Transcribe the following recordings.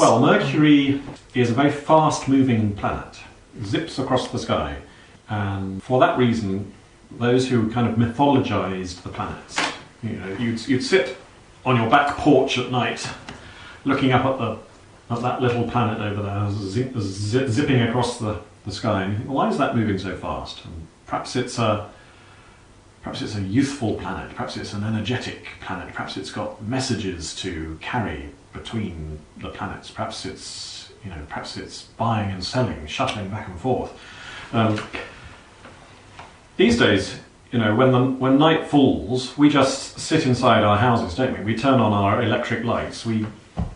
Well, Mercury is a very fast-moving planet. It zips across the sky. And for that reason, those who kind of mythologized the planets, you'd sit on your back porch at night, looking up at that little planet over there, zipping across the sky, and you think, well, why is that moving so fast? And perhaps it's a youthful planet, perhaps it's an energetic planet, perhaps it's got messages to carry between the planets, perhaps it's buying and selling, shuttling back and forth. These days, when night falls, we just sit inside our houses, don't we? We turn on our electric lights, we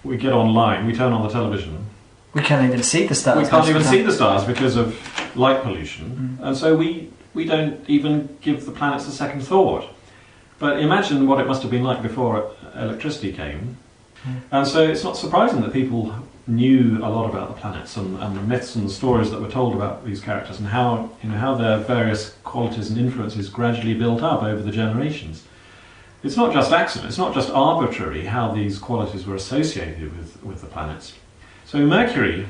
get online, we turn on the television. We can't even see the stars. We can't even see the stars because of light pollution, and so we don't even give the planets a second thought. But imagine what it must have been like before electricity came. And so it's not surprising that people knew a lot about the planets and the myths and the stories that were told about these characters, and how their various qualities and influences gradually built up over the generations. It's not just accident, it's not just arbitrary how these qualities were associated with the planets. So Mercury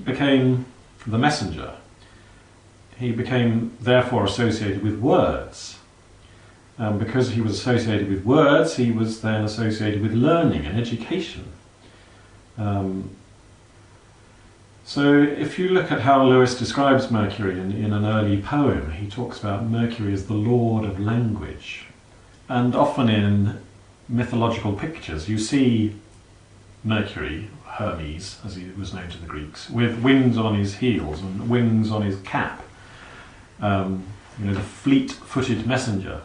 became the messenger. He became therefore associated with words. Because he was associated with words, he was then associated with learning and education. So if you look at how Lewis describes Mercury in an early poem, he talks about Mercury as the lord of language. And often in mythological pictures you see Mercury, Hermes, as he was known to the Greeks, with wings on his heels and wings on his cap. The fleet-footed messenger.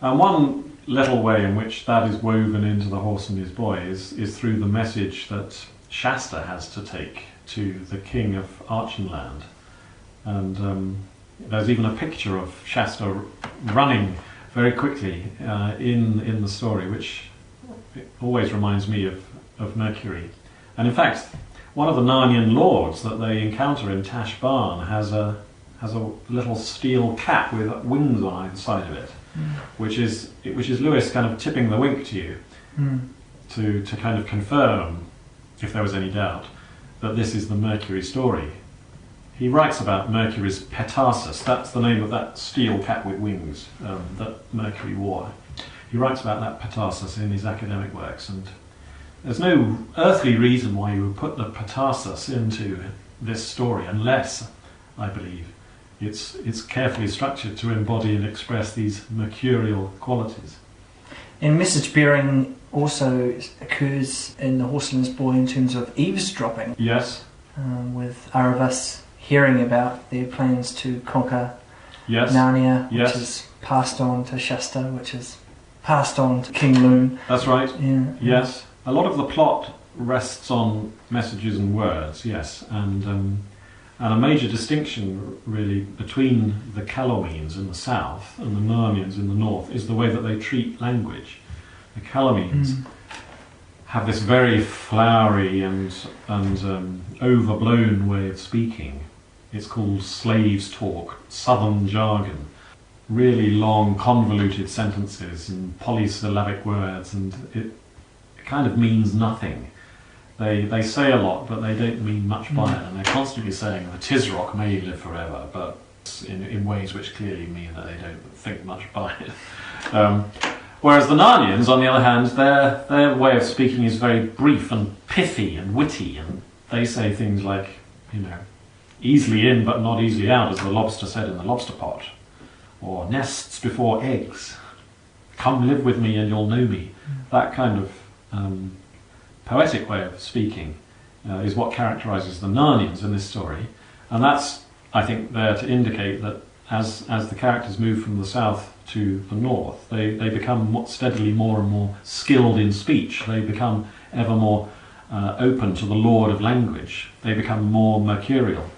And one little way in which that is woven into The Horse and His Boy is through the message that Shasta has to take to the king of Archenland. And there's even a picture of Shasta running very quickly in the story, which always reminds me of Mercury. And in fact, one of the Narnian lords that they encounter in Tash Barn has a little steel cap with wings on either side of it, which is Lewis kind of tipping the wink to you to kind of confirm, if there was any doubt, that this is the Mercury story. He writes about Mercury's Petarsus, that's the name of that steel cap with wings that Mercury wore. He writes about that Petarsus in his academic works, and there's no earthly reason why you would put the Petarsus into this story unless, I believe, it's carefully structured to embody and express these mercurial qualities. And message bearing also occurs in The Horse and His Boy in terms of eavesdropping. Yes. With Aravis hearing about their plans to conquer Narnia, which is passed on to Shasta, which is passed on to King Loon. That's right. Yeah. Yes. A lot of the plot rests on messages and words, yes, and a major distinction really between the Calormenes in the south and the Narnians in the north is the way that they treat language. The Calormenes have this very flowery and overblown way of speaking. It's called slaves' talk, southern jargon, really long, convoluted sentences and polysyllabic words, and it kind of means nothing. They say a lot, but they don't mean much by it, and they're constantly saying the Tisroc may live forever, but in ways which clearly mean that they don't think much by it. Whereas the Narnians, on the other hand, their way of speaking is very brief and pithy and witty, and they say things like, easily in but not easily out, as the lobster said in The Lobster Pot, or nests before eggs, come live with me and you'll know me. That kind of poetic way of speaking is what characterises the Narnians in this story, and that's, I think, there to indicate that as the characters move from the south to the north, they become steadily more and more skilled in speech. They become ever more open to the lord of language. They become more mercurial.